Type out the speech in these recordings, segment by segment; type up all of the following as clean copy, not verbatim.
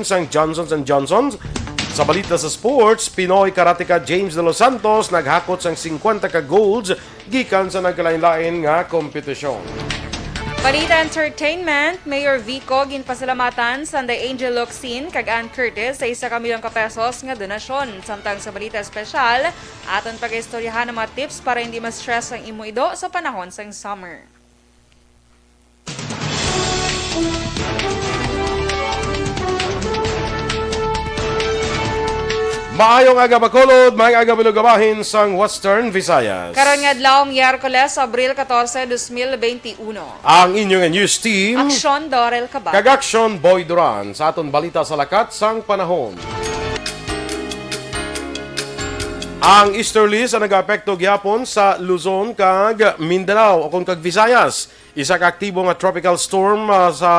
sang Johnson's & Johnson's. Sa balita sa sports, Pinoy karateka James De Los Santos naghakot sang 50 ka golds gikan sa nagkalain-lain nga kompetisyon. Balita Entertainment, Mayor Vico ginpasalamatan sa The Angel Locsin kag Ann Curtis sa 1 milyong pesos nga donasyon. Samtang sa balita espesyal, aton pag-istoryahan ng mga tips para hindi ma-stress ang imo ido sa panahon sang summer. Maayong aga Bacolod, maayong aga Bilugabahin sang Western Visayas. Karon nga adlaw Miyerkules, Abril 14, 2021. Ang inyong news team, Aksyon, Dorel, Cabatu. kag Aksyon Boy Duran sa aton balita sa lakat sang panahon. Ang easterlies ang nag-apekto gyapon sa Luzon kag Mindanao o kung kag Visayas. Isa ka aktibo nga tropical storm sa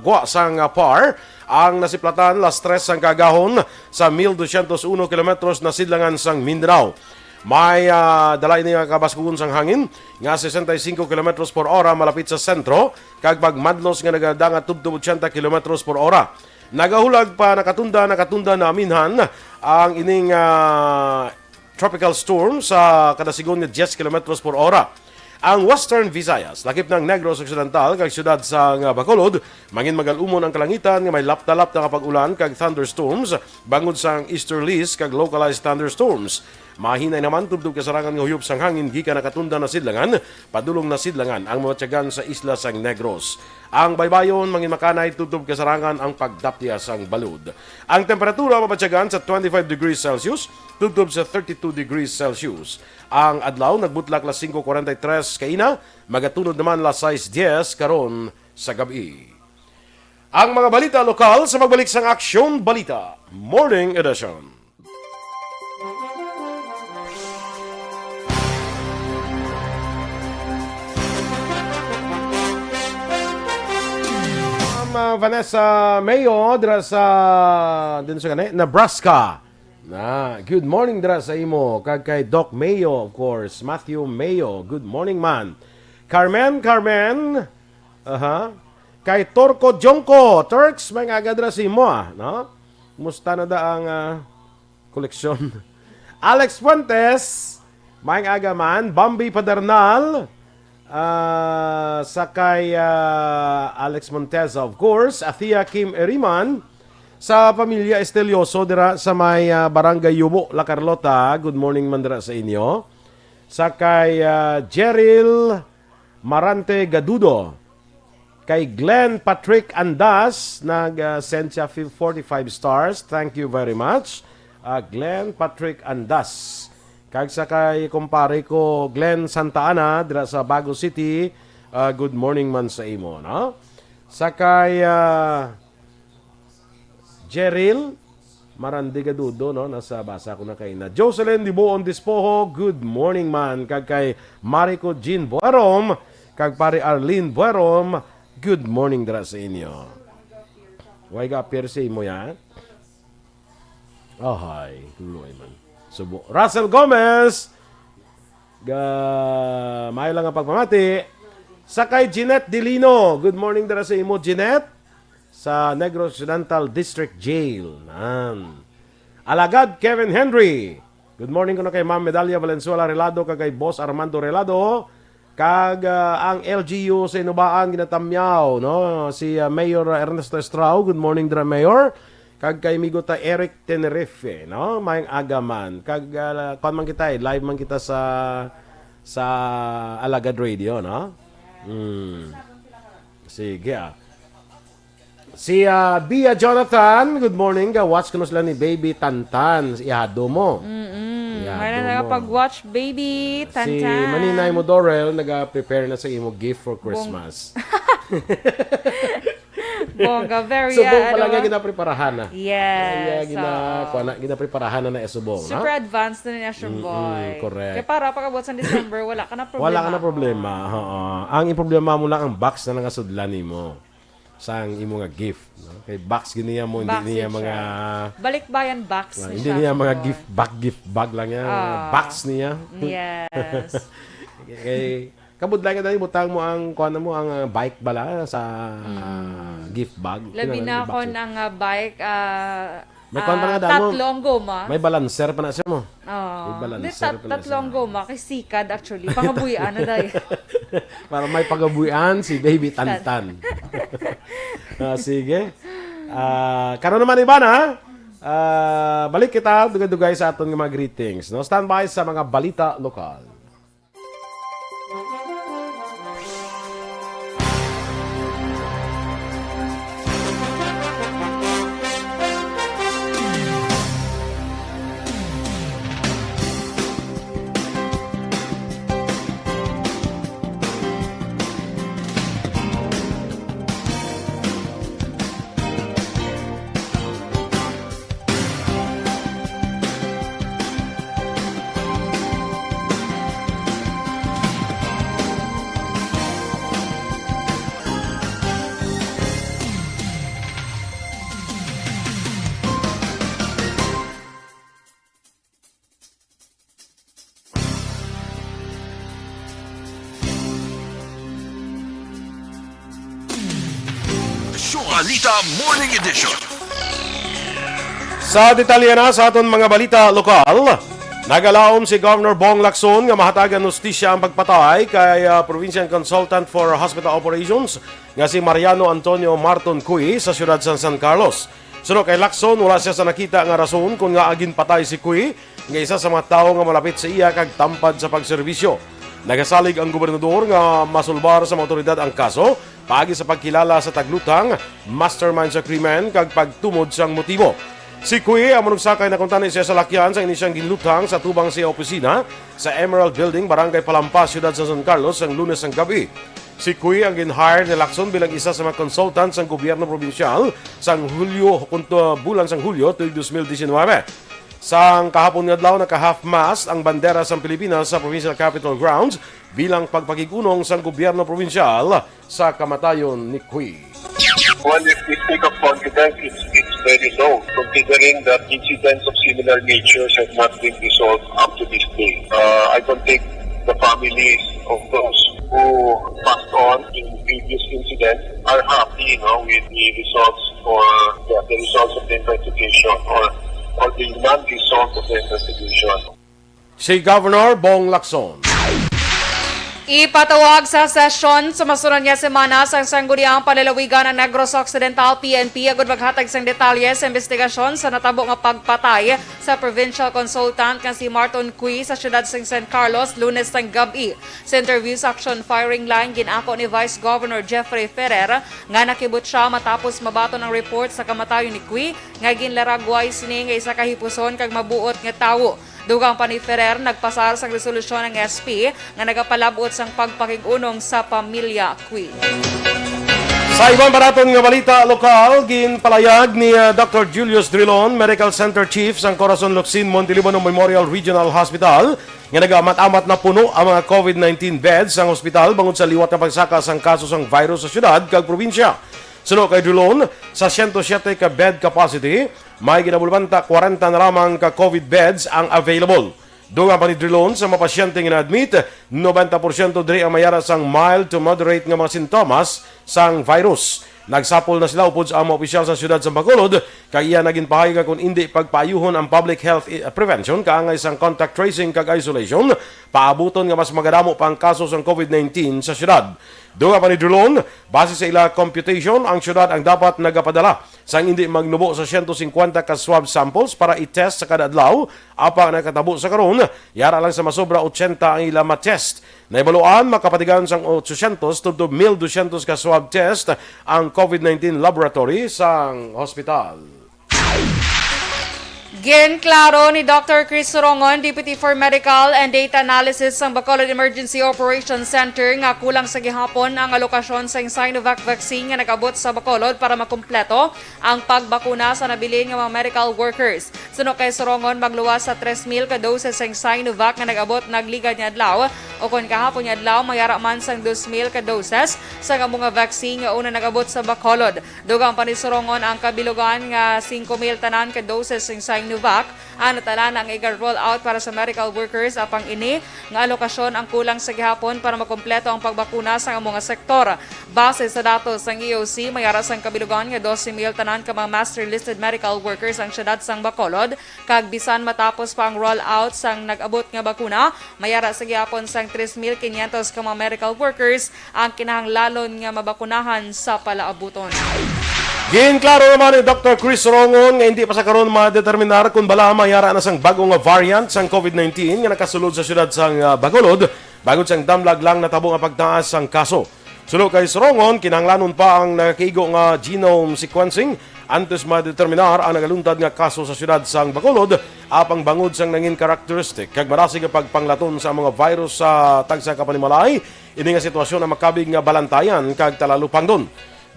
gwa sang par ang nasiplatan las 3 sang kagahon sa 1201 kilometros na sidlangan sang Mindanao. May dalay niya kabaskugon sang hangin nga 65 kilometros per ora malapit sa sentro kag pagmadlos nga nagadangat tubtub 80 kilometros per ora. Nagahulag pa nakatunda na aminhan ang ining tropical storm sa kada segundo 10 kilometros per ora. Ang Western Visayas, lakip ng Negros Occidental kag siyudad sa Bacolod, mangin magalumon ang kalangitan nga may laptalap na kapag-ulan kag thunderstorms bangod sang easterlies kag localized thunderstorms. Mahinay naman tubtub kasarangan nga huyop sang hangin gikan nakatunda na sidlangan, padulong na sidlangan ang matyagan sa isla sang Negros. Ang baybayon mangin makanay tubtub kasarangan ang pagdaptiya sang balud. Ang temperatura mapatyagan sa 25 degrees Celsius, tubtub sa 32 degrees Celsius. Ang adlaw nagbutlak las 5:43 kaina, magatunod naman las 6:10 karon sa gabi. Ang mga balita lokal sa magbalik sang Aksyon Balita Morning Edition. Vanessa Mayo dira sa Nebraska. Good morning dira sa imo kag kay Doc Mayo, of course, Matthew Mayo. Good morning man. Carmen. Kay Torco Jonko, Turks may aga dira sa imo no? Musta na da ang koleksyon. Alex Fuentes, may aga man. Bambi Padernal. Sakay Alex Monteza, of course, Athia Kim Eriman, sa pamilya Estelioso dira sa may Barangay Yubo, La Carlota. Good morning man dira sa inyo. Sakay Jeril Marante Gadudo, kay Glenn Patrick Andas, nag-send siya 45 stars. Thank you very much, Glenn Patrick Andas. Kag sa kay kumpare ko Glenn Santa Ana dira sa Bago City, good morning man sa imo, no? Sa kay Jeril Marandigadudo, no? Nasa basa ko na kay na Jocelyn Dibuon Dispoho, good morning man. Kag kay Marico Jean Buerom, kag pare Arlene Buerom, good morning dira sa inyo. Way ga perse mo ya? Oh, hi. Tuloy man. Subo. Russell Gomez, may lang ang pagpamati. Sakay Jeanette Dilino, good morning dara sa imo Jeanette, sa Negros Occidental District Jail. Alagad Kevin Henry, good morning ko na kay Ma'am Medalia Valenzuela Relado, kag kay Boss Armando Relado, kag ang LGU sa Inubaan ginatamyaw, no? Si Mayor Ernesto Estrao, good morning dara Mayor. Kag kay migo ta Eric Tenerife, no? Mayang agaman. Kag kon man kita, live man kita sa Alagad Radio, no? Sige Si Bia Jonathan, good morning. Watch ko na sila ni Baby Tantan. Ihado mo. May na pag-watch Baby Tantan. Si Maninay mo Dorel, nag-prepare na sa imo gift for Christmas. Bongga, very subong pala nga ginapreparahan na. Yes. Ginapreparahan na subong. Super advanced na niya siya, boy. Correct. Kaya para pagkabot sa December, wala ka na problema. Wala ka na problema. Ang problema mo lang ang box na nangasudlan mo. Sang imo nga gift. No? Kay box giniya mo, hindi niya mga... Balikbayan box hindi niya mga gift bag lang yan. Box niya. Yes. Kabudlay ka dali, butang mo ang, kuha mo ang bike bala sa gift bag. Labi na ako ng bike, May kuwan pa nga damo. tatlong goma. May balancer pa na siya mo. May Hindi, balancer pa na tatlong goma. Kay sikad actually. Pangabuyan na dahil. Para may pagabuyan si Baby Tantan. Sige. Karon naman iba na. Balik kita, dugay-dugay sa aton nga mga greetings. No? Standby sa mga balita lokal. Balita Morning Edition. Sa detalye na sa aton mga balita lokal, nagalaom si Governor Bong Lacson nga mahatagan hustisya ang pagpatay kay Provincial Consultant for Hospital Operations nga si Mariano Antonio Marton Cui sa siyudad San Carlos. Suno kay Lacson, wala siya sa nakita nga rason kung nga agin patay si Cui nga isa sa mga tao nga malapit sa iya kag tampad sa pagserbisyo. Nagasalig ang gobernador nga masulbar sa mga otoridad ang kaso paagi sa pagkilala sa taglutang, mastermind sa krimen kag pagtumod sang motibo. Si Cui ang manugsakay na kuntani siya sa lakyan sa inisyang ginlutang sa tubang siya opisina sa Emerald Building, Barangay Palampas, Ciudad sa San Carlos ang Lunes ng gabi. Si Cui ang ginhire ni Lacson bilang isa sa mga consultants ng gobyerno probinsyal sang Hulyo, bulan sang Hulyo tuig 2019. Sang kahapon nga adlaw naka-half-mast ang bandera sa Pilipinas sa Provincial Capitol Grounds bilang pagpakigunong sang gobyerno probinsyal sa kamatayon ni Cui. Well, if we speak of confidence, it's very low, considering that incidents of similar natures have not been resolved up to this day. I don't think the families of those who passed on in previous incidents are happy, with the results or the results of the investigation or the non-result of the investigation. Si Governor Bong Lacson. Ipatawag sa sesyon sa masunod nga semana sang sangguniang panlalawigan ng Negros Occidental PNP agud maghatag sang detalye sa investigasyon sa natabo nga pagpatay sa provincial consultant nga si Marton Cui sa siyudad sang San Carlos Lunes ng gabi. Sa interview sa Aksyon firing line ginako ni Vice Governor Jeffrey Ferrer nga nakibot siya matapos mabato ng report sa kamatayon ni Cui nga ginlaragway sini nga isa ka hipuson kag mabuot nga tawo. Dugang pa ni Ferrer, nagpasar sa resolusyon ng SP nga nagapalabot sang pagpakigunong sa pamilya Cui. Sa ibang baraton nga balita lokal, ginpalayag ni Dr. Julius Drilon, Medical Center Chief sang Corazon Locsin Montelibano Memorial Regional Hospital, nga nag-amat-amat na puno ang mga COVID-19 beds sang hospital bangod sa liwat na pagsaka sang kaso sang virus sa syudad kag probinsya. Suno kay Drilon, sa 107 ka bed capacity, may ginabulbanta 40 na lamang ka COVID beds ang available. Doon pa ni Drilon sa mga pasyente nga na-admit, 90% diri ang mayara sang mild to moderate nga mga sintomas sang virus. Nagsapol na sila upod sa mga opisyal sa siyudad sa Bacolod, kay iya naging pahayagan kung hindi pagpaayuhon ang public health prevention, kaangay sang contact tracing kag isolation, paabuton nga mas magadamo pa ang kaso sang COVID-19 sa siyudad. Doon pa ni Duran, base sa ila computation, ang syudad ang dapat nagapadala sang hindi magnubo sa 150 ka swab samples para i-test sa kada adlaw. Apa nakatabo sa karon, yara lang sa masobra 80 ang ila ma-test. Naibaluan, makapatigan sang 800 to 1,200 ka swab test ang COVID-19 laboratory sang hospital. Ginklaro ni Dr. Chris Sorongon, Deputy for Medical and Data Analysis ng Bacolod Emergency Operations Center nga kulang sa gihapon ang alokasyon sa Sinovac vaccine nga nag-abot sa Bacolod para makumpleto ang pagbakuna sa nabilin nga mga medical workers. Suno kay Sorongon, magluwas sa 3,000 ka doses sa Sinovac nga nag-abot nagligad niya adlaw o kung kahapon niya adlaw mayara man sang 2,000 ka doses sa mga vaccine nga una nag-abot sa Bacolod. Dugang pa ni Sorongon ang kabilugan nga 5,000 tanan ka doses sa Sinovac Sinovac ang natala ang iga-roll out para sa medical workers apang ini nga alokasyon ang kulang sa gihapon para makompleto ang pagbakuna sa mga sektor. Base sa datos ng EOC, mayara sang kabilugan nga 12,000 tanan ka mga master listed medical workers ang syudad sang Bacolod kag bisan matapos pa ang roll out sang nag-abot nga bakuna, mayara sa gihapon sang 3,500 ka mga medical workers ang kinahanglalon nga mabakunahan sa palaabuton. Ginklaro naman ni Dr. Chris Rongon nga hindi pa sa karon madeterminar kung bala mayara na sang bagong variant sang COVID-19 nga nakasulod sa syudad sang Bacolod bagod sang damlag lang natabo nga pagtaas sang kaso. Sulod kay Rongon, kinahanglanon pa ang nakakigo nga genome sequencing antes madeterminar ang nagaluntad nga kaso sa syudad sang Bacolod apang bangod sang nangin characteristic kag marasig nga pagpanglaton sa mga virus sa tagsa ka panimalay ini nga sitwasyon ang makabig nga balantayan kag talalupang don.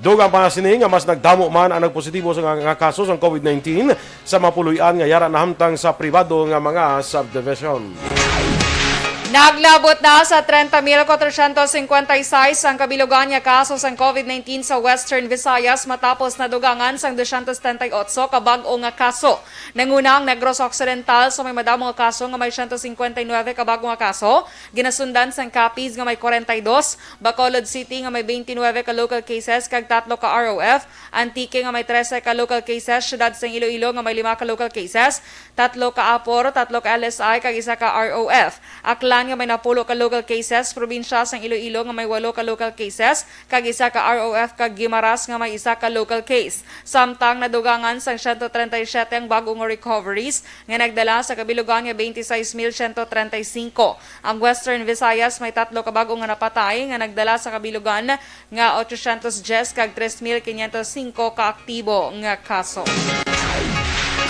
Dugang pa sini nga mas nagdamo man ang nagpositibo sa nga kaso sa COVID-19 sa mapuluyan nga yara nahamtang sa pribado nga mga subdivision. Naglabot na sa 30,456 ang kabilugan nga kaso sa COVID-19 sa Western Visayas matapos nadugangan sang 238 ka bag-o nga kaso. Nanguna ang Negros Occidental sa may madamo nga kaso nga may 159 ka bag-o nga kaso. Ginasundan sang Capiz nga may 42, Bacolod City nga may 29 ka local cases kag 3 ka ROF, Antique nga may 13 ka local cases, syudad sang Iloilo nga may 5 ka local cases, 3 ka Apor, 3 ka LSI kag 1 ka ROF. Aklan nga may 10 ka local cases, probinsya sang Iloilo nga may 8 ka local cases, kag 1 ka ROF kag Guimaras nga may 1 ka local case. Samtang nadugangan sang 137 ang bagong recoveries nga nagdala sa kabilugan nga 26,135. Ang Western Visayas may 3 ka bagong nga napatay nga nagdala sa kabilugan nga 810 kag 3,505 ka aktibo nga kaso.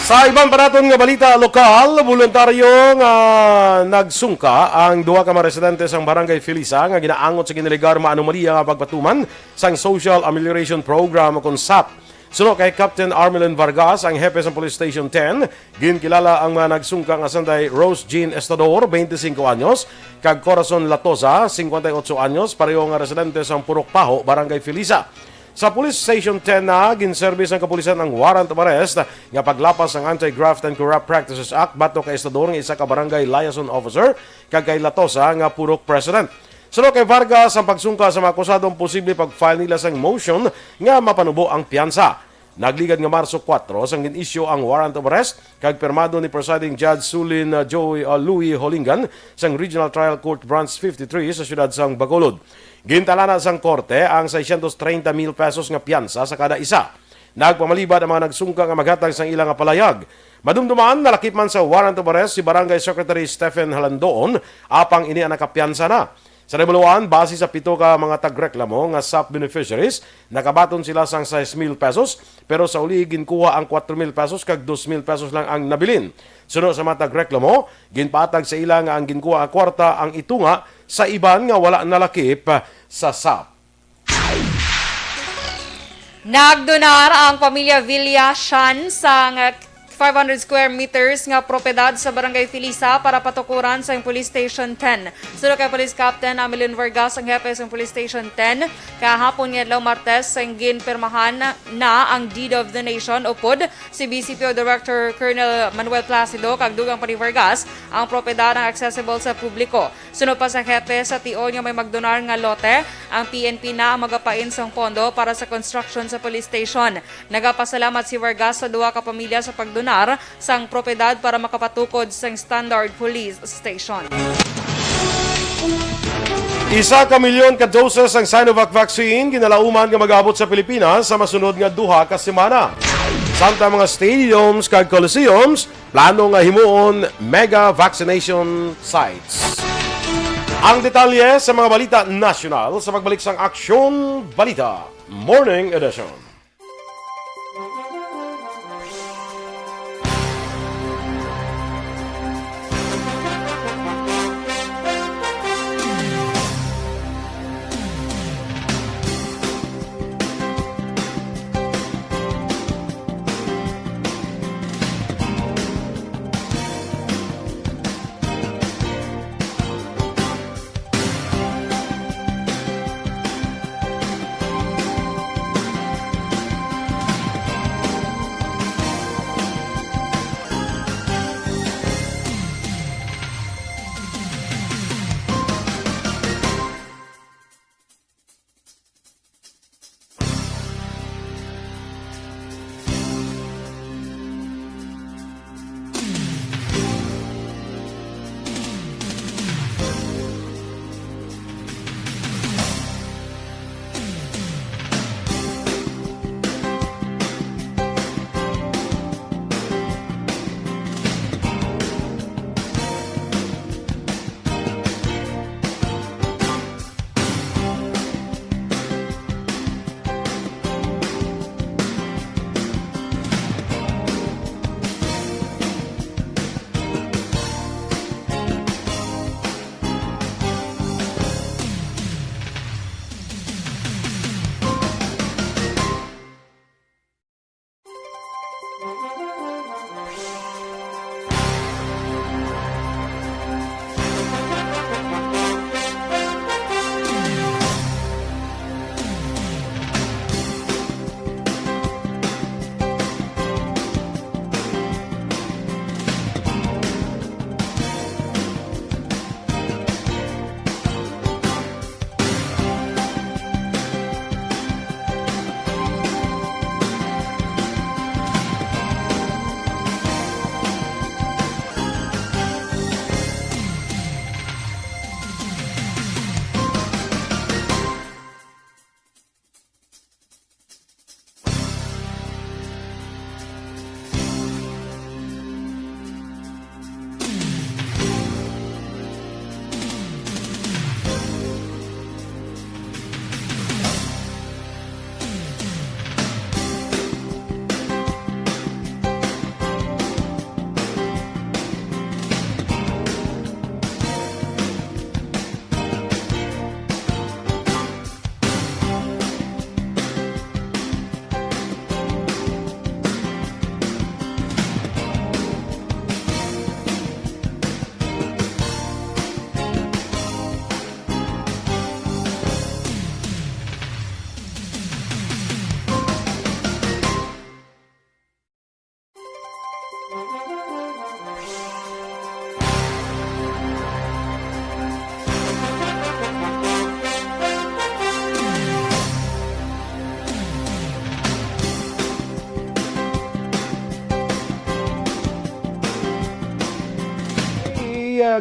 Sa ibang paraton nga balita lokal, voluntaryo nga nagsungka ang duha ka mga residente sang Barangay Felisa nga ginaangot sa giniligar maanomalya nga pagpatuman sang Social Amelioration Program o SAP. Sunod kay Captain Armelin Vargas, ang hepe sa Police Station 10, ginkilala ang mga nagsungka nga sanday Rose Jean Estador, 25 anyos, kag Corazon Latosa, 58 anyos, pareho nga residente sang Purok Paho, Barangay Felisa. Sa Police Station 10 na, ginservice ng kapulisan ang warrant of arrest nga paglapas ng Anti-Graft and Corrupt Practices Act bato kay Estador nga isa ka barangay liaison officer kag kay Latosa nga Purok President. Sunod kay Vargas ang pagsungka sa mga akusadong posible pag-file nila sang motion nga mapanubo ang piyansa. Nagligad nga Marso 4 sang gin-issue ang warrant of arrest kag pirmado ni Presiding Judge Sulin Louis Holingan sang Regional Trial Court Branch 53 sa siyudad sang Bacolod. Gintalana sang korte ang 630,000 pesos nga piyansa sa kada isa. Nagpamalibad ang mga nagsungka nga maghatag sang ilang nga palayag. Madumduman nalakip man sa warrant of arrest si Barangay Secretary Stephen Halandoon apang ini ang nakapiyansa na. Sa remuluan, base sa 7 ka mga tagreklamo nga SAP beneficiaries, nakabaton sila sang 6,000 pesos pero sa uli ginkuha ang 4,000 pesos kag 2,000 pesos lang ang nabilin. Sunod sa mga tagreklamo, ginpatag sa ila nga ang ginkuha ang kwarta ang itunga sa iban nga wala nalakip sa SAP. Nagdonar ang pamilya Villashan sa 500 square meters nga propiedad sa Barangay Felisa para patukuran sa Police Station 10. Sunod kay Police Captain Amelin Vargas ang hepe sa Police Station 10, kahapon nga adlaw Martes sang ginpirmahan na ang Deed of Donation o PUD si BCPO Director Colonel Manuel Placido kag dugang pa ni Vargas ang propiedad ang accessible sa publiko. Sunod pa sa hepe sa tion nga may magdonar nga lote, ang PNP na ang magapain sang pondo para sa construction sa police station. Nagapasalamat si Vargas sa duha ka pamilya sa pagdonar sang propiedad para makapatukod sang standard police station. 1 milyon ka doses ang Sinovac vaccine ginalauman nga mag-abot sa Pilipinas sa masunod nga 2 ka semana. Samtang mga stadiums kag coliseums plano nga himuon mega vaccination sites. Ang detalye sa mga balita nasyonal sa pagbalik sang Aksyon Balita Morning Edition.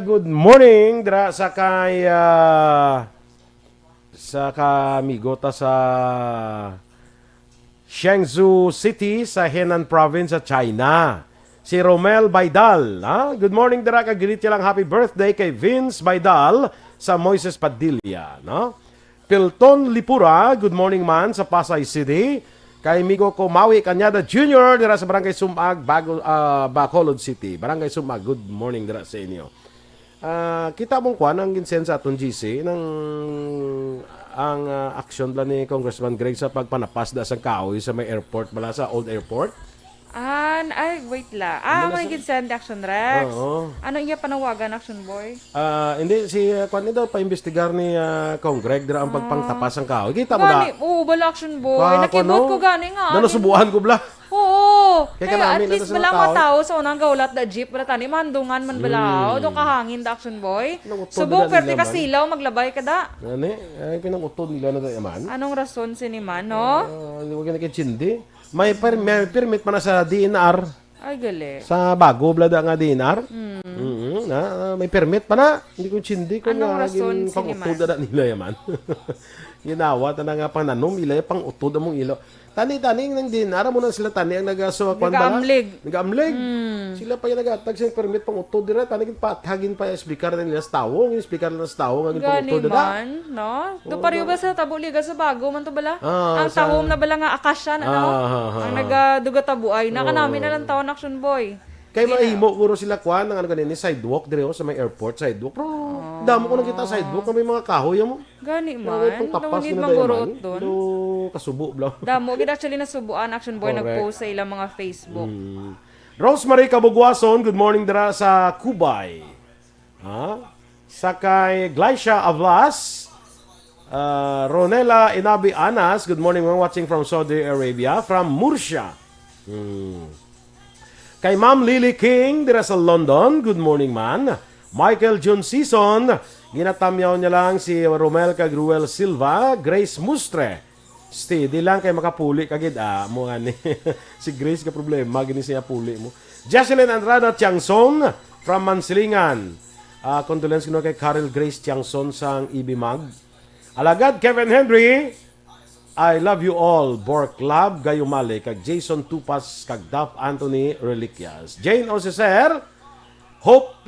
Good morning dra sa kay sa kamigota sa Shenzhou City sa Henan Province sa China. Si Romel Baidal. Good morning dra, kagilit lang happy birthday kay Vince Baidal sa Moises Padilla. No? Pilton Lipura, good morning man sa Pasay City. Kay Migo Kumawi Kanyada Jr. dira sa Barangay Sumag, Bacolod City. Barangay Sumag, good morning dira sa inyo. Kita mong kuan ang ginsensa atong GC ng ang aksyon plan ni Congressman Greg sa pagpanapas da sa kahoy sa may airport bala sa old airport. Ay, wait la. May ginsend action Rex. Oo. Ano iya panawagan action boy? Hindi si kuan ni daw pa-imbestigar ni Kong Greg dira ang pagpangtapas ang kahoy. Kita mo da. Gani, bala action boy. Nakibot ko gani nga. Nasubuhan ko bla. Oo. Kaya At least bala matao sa unang gaulat da jeep bala tani mandungan man balaw. Do kahangin da action boy. Subong perti kasilaw maglabay kada. Gani, ay pinangutod nila na da yaman. Anong rason siniman, no? Wag na kay Chindi. May permit pa na sa DNR. Ay, gali. Sa bago, blada nga DNR. May permit pa na. Hindi ko chindi kung anong rason pang-utod na nila yaman. Ginawa, na nga pananom, ilay pang-utod among ilo. Tani-tani ng DNR mo na sila tani ang nag-asuakwan ba? Nag-amlig. Sila pa yung nag-atag sa permit pang-utod dira. Tani patagin pa yung speaker na nila sa tawong. Yung speaker na sa tawong. Gani man, no? Do pariyo ba sa tabuliga sa bago man to bala? Ang tawong na bala nga akasyan, ano? Ang nagaduga tabuay. Nakanami na lang tawon action boy. Kaya mahimo puro sila kuan ng ano ganini sidewalk dire sa may airport sidewalk. Pero damo ko nang kita sidewalk na may mga kahoy mo. Gani man. Nawagid man guruot doon. Do kasubo bla. Damo gid actually nasubuan action boy nagpost sa ilang mga Facebook. Rosemary Kabugwason, good morning dira sa Kubay. Sa kay Glycia Avlas, Ronela Inabi Anas, good morning, we're watching from Saudi Arabia, from Murcia. Kay Ma'am Lily King, dira sa London, good morning man. Michael Jun Season, ginatamyaw niya lang si Romel Cagruel Silva, Grace Mustre. Steady lang kay makapuli kagid mo ani. Si Grace ka problema gini siya puli mo. Jocelyn Andrada Tiangson from Mansilingan. Condolence kuno kay Carol Grace Tiangson sang EB Mag. Alagad Kevin Henry, I love you all. Bork Lab Gayumale kag Jason Tupas kag Daf Anthony Reliquias. Jane Oseser, Hope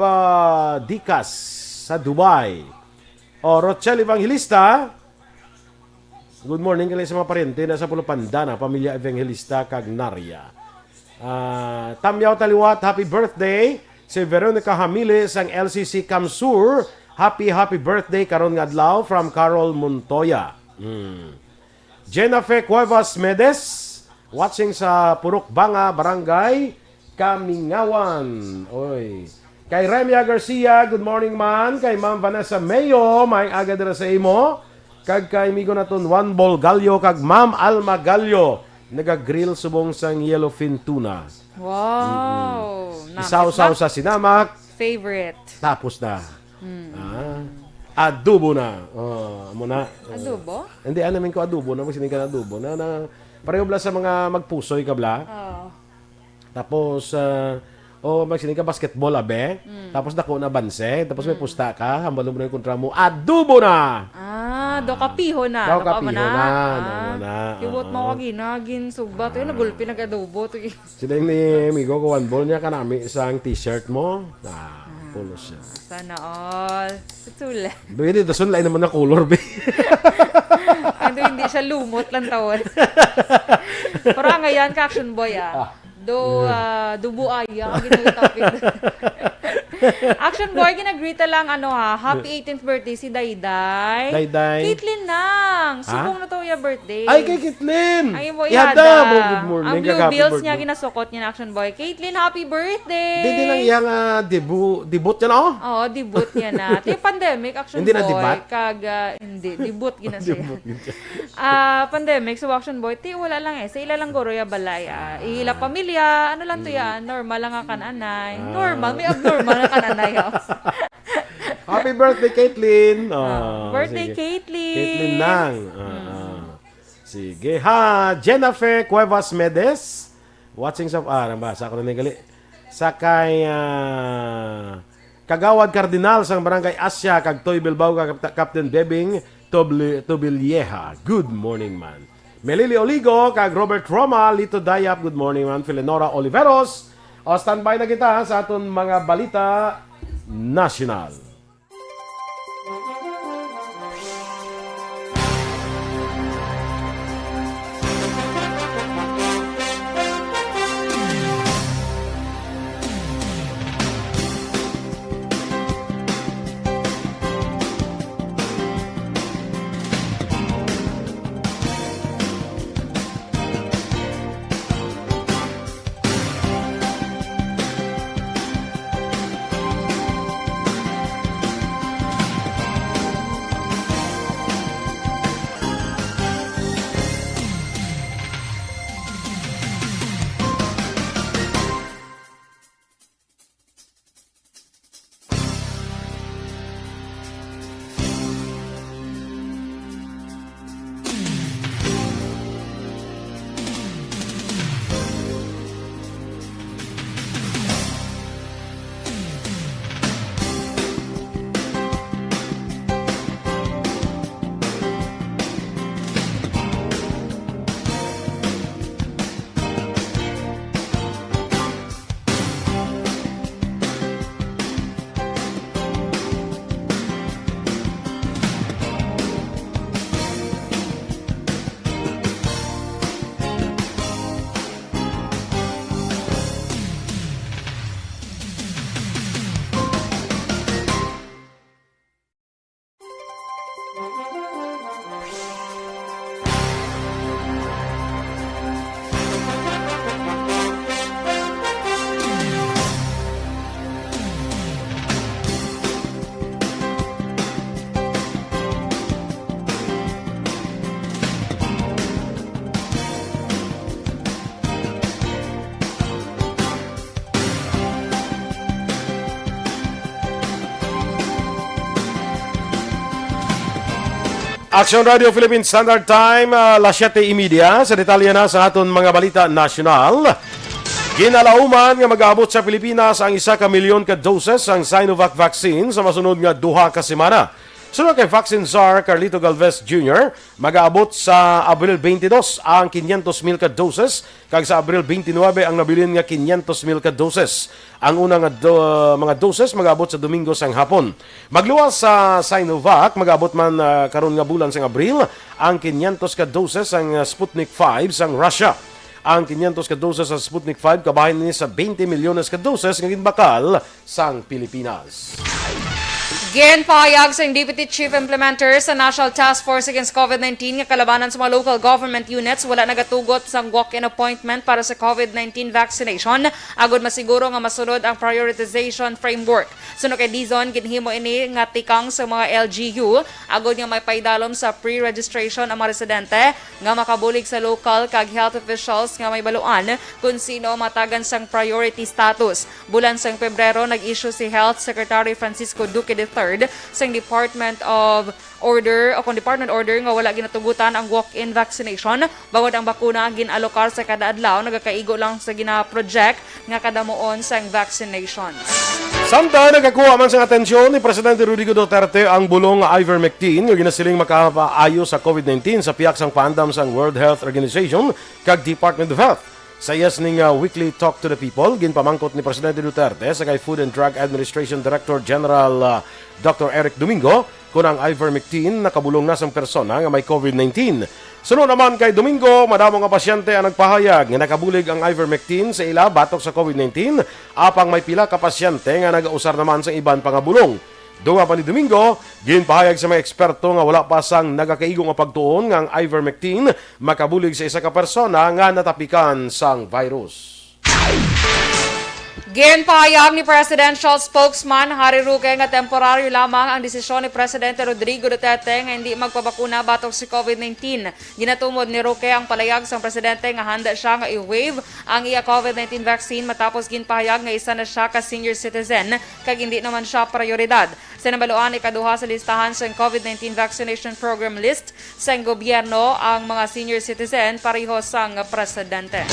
Dicas sa Dubai. Rochelle Evangelista, good morning kay sa mga parente na sa Pulupandana, pamilya Evangelista kag Narya. Tamyaw Taliwat, happy birthday si Veronica Hamile sang LCC Kamsur. Happy birthday karon nga adlaw from Carol Montoya. Jennifer Cuevas Medes, Watching sa Purok Banga, Barangay Kamingawan. Oy. Kay Remia Garcia, good morning man. Kay Ma'am Vanessa Mayo, may aga dira sa imo. Kag kay migo naton Juan Bol Gallo, kag Ma'am Alma Gallo. Nagagrill subong sang yellowfin tuna. Wow! Isaw-saw sa sinamak. Favorite. Tapos na. Adobo na. Amo na. Adobo? Hindi, namin ko adobo. Magsinig ka na adobo. Pareho bla sa mga magpusoy ka bla. Tapos, magsinig ka basketball, abe. Tapos dako na banse. Tapos may pusta ka. Hambalo mo na yung kontra mo. Adobo na! Do kapiho na. Daw kapiho na. Kibot mo ka ginagin, subat. Yung nagulpi nag-adobo. Sila yung ni Migo, kuwan ball niya kanami isang t-shirt mo. Pulo siya. Sana all. Tutula. Pwede, dasun lain naman na color, be. Ando hindi siya lumot lang tawon. Pero ngayon, ka-action boy dubu aya ginutapin. Action boy, ginagrita lang happy 18th birthday si Dayday. Dayday. Caitlyn nang. Subong na to yung birthday. Ay, kay Caitlyn. Ay mo Ihada. ihada. Good morning. Ang blue Happy bills birthday. niya ginasukot niya na Action boy. Caitlyn, happy birthday. Hindi lang iyang debut yan, oh. Oo, debut niya na. Ito yung pandemic, Action Hindi boy. na debat? Hindi, debut ginasaya. Pandemic, so Action boy, wala lang sa ila lang goro ya balay. Ila pamilya, ano lang to yan, normal lang ang kananay. Normal, may abnormal na kananay. Happy birthday, Caitlyn. Birthday, Sige. Caitlyn. Caitlyn nang. Sige. Jennifer Cuevas Medes. Watching sa... nabasa ko na nagali. Sakay... Kagawad Cardinal sang Barangay Asya, kag Toy Bilbao, kag Captain Bebing Tobilieja. Good morning, man. Melili Oligo, kag Robert Roma, Lito Dayap, good morning, man. Filenora Oliveros. Standby na kita sa aton mga balita national. Aksyon Radio Philippines Standard Time, alas 7:30 sa detalye na sa aton mga balita national. Ginalauman nga mag-aabot sa Pilipinas ang 1,000,000 ka doses ang Sinovac vaccine sa masunod nga 2 ka semana. Sunod kay Vaccine Czar Carlito Galvez Jr., mag-aabot sa Abril 22 ang 500,000 ka doses, kag sa Abril 29 ang nabilin nga 500,000 ka doses. Ang unang mga doses mag-aabot sa Domingo sang hapon. Magluwas sa Sinovac, mag-aabot man karon nga bulan sang Abril ang 500 ka doses ang Sputnik 5 sang Russia. Ang 500 ka doses sa Sputnik 5 kabahin ni sa 20 milyones ka doses nga ginbakal sang Pilipinas. Ginpahayag sa Deputy Chief Implementer sa National Task Force Against COVID-19 nga kalabanan sa mga local government units wala nagatugot sa walk-in appointment para sa COVID-19 vaccination agod masiguro nga masunod ang prioritization framework. Suno kay Dizon, ginhimo ini nga tikang sa mga LGU agod nga may paidalom sa pre-registration ang mga residente nga makabulig sa local kag health officials nga may baluan kung sino matagan sang priority status. Bulan sang Pebrero, nag-issue si Health Secretary Francisco Duque III sa Department Order nga wala ginatugutan ang walk-in vaccination bawod ang bakuna ginalokar sa kada adlaw nagakaigo lang sa gina-project nga kadamuon sang vaccinations. Samtang nagkakuha man sa atensyon ni Presidente Rodrigo Duterte ang bulong ivermectin nga ginasiling makapaayo sa COVID-19 sa piyak sang paandam sang World Health Organization kag Department of Health. Sa yes ning weekly Talk to the People, ginpamangkot ni Presidente Duterte sa kay Food and Drug Administration Director General Dr. Eric Domingo kung ang ivermectin nakabulong na sa persona nga may COVID-19. Sunod naman kay Domingo, madamo nga pasyente ang nagpahayag nga nakabulig ang ivermectin sa ila batok sa COVID-19 apang may pila ka pasyente nga nagausar naman sa iban pangabulong. Dunga pa ni Domingo, ginpahayag sa mga eksperto nga wala pa sang nagakaigo nga pagtuon nga ang ivermectin makabulig sa isa ka persona nga natapikan sang virus. Ginpahayag ni Presidential Spokesman Harry Roque nga temporaryo lamang ang desisyon ni Presidente Rodrigo Duterte nga hindi magpabakuna batok si COVID-19. Ginatumod ni Roque ang palayag sa Presidente nga handa siya nga i-waive ang iya COVID-19 vaccine matapos ginpahayag nga isa na siya ka senior citizen kag hindi naman siya prioridad. Sinabaluan ikaduha sa listahan sa COVID-19 vaccination program list sa gobyerno ang mga senior citizen pareho sang Presidente.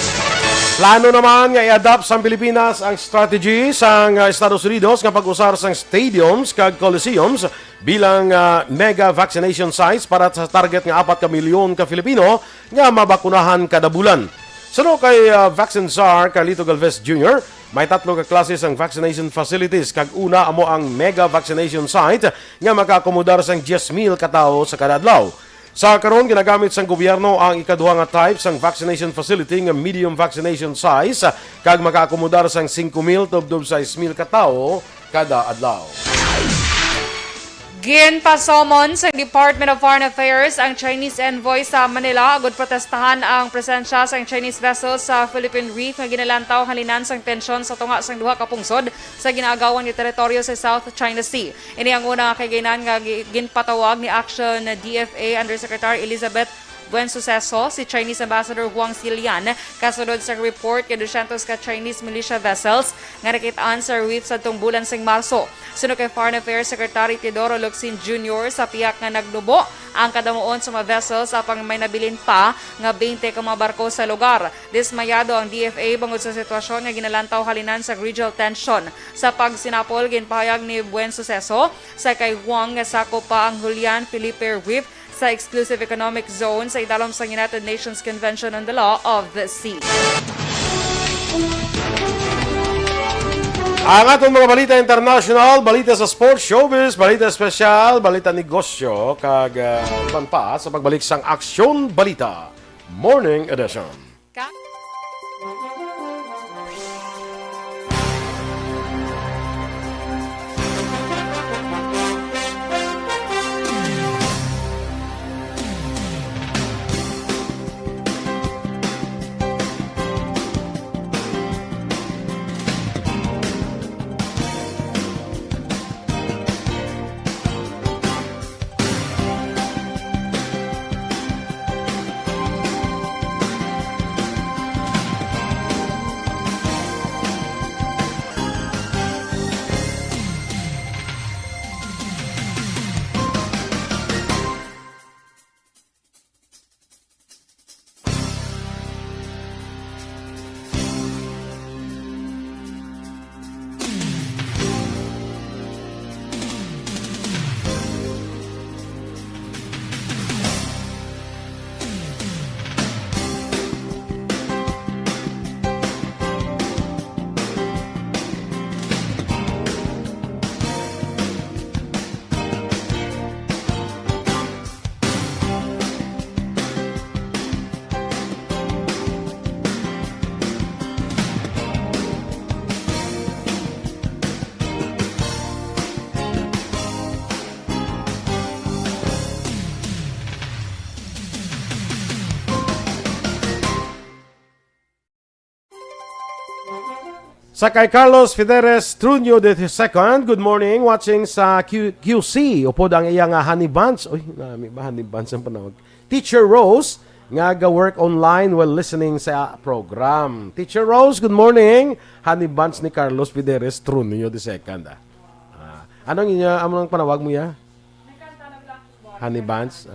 Plano naman nga i-adapt sa Pilipinas ang strategy sa Estados Unidos nga pag-usar sa stadiums kag coliseums bilang mega vaccination sites para sa target nga 4 ka milyon ka Filipino nga mabakunahan kada bulan. Suno kay Vaccine Czar Carlito Galvez Jr., may 3 ka klase ang vaccination facilities kag una amo ang mega vaccination site nga makakomodar sang 10,000 ka tawo sa kada adlaw. Sa karon ginagamit sang gobyerno ang ikaduha nga type sang vaccination facility nga medium vaccination size kag makaakomodar sang 5,000 tubdob sa 6,000 ka tawo kada adlaw. Ginpasomon sa Department of Foreign Affairs ang Chinese envoy sa Manila agud protestahan ang presensya sa Chinese vessels sa Philippine Reef nga ginalantaw halinan sang tensyon sa tunga sang duha ka pungsod sa ginaagawan ni teritoryo sa South China Sea. Ini ang una kay gaynan nga ginpatawag ni Aksyon DFA Undersecretary Elizabeth Buen suseso si Chinese Ambassador Huang Xilian kasunod sa report kay 200 ka Chinese militia vessels nga nakitaan sa reef sa tungbulan sing Marso. Sunod kay Foreign Affairs Secretary Teodoro Locsin Jr. sa piyak nga nagdubo ang kadamuon sa mga vessels apang may nabilin pa nga 20 ka mga barko sa lugar. Dismayado ang DFA bangod sa sitwasyon nga ginalantaw halinan sa regional tension. Sa pagsinapol ginpahayag ni Buen suseso sa kay Huang nga sako pa ang Julian Felipe Reef sa Exclusive Economic Zone sa idalom sa United Nations Convention on the Law of the Sea. Ang atong mga balita international, balita sa sports, showbiz, balita espesyal, balita negosyo, kag iban pa sa pagbalik sang Aksyon Balita Morning Edition. Sa kay Carlos Fideres Trunio II, good morning, watching sa QC. Upod ang iyang honey buns. Uy, nami ba honey buns ang panawag? Teacher Rose, nga ga-work online while listening sa program. Teacher Rose, good morning. Honey buns ni Carlos Fideres Trunio II. Anong panawag mo ya? Honey buns?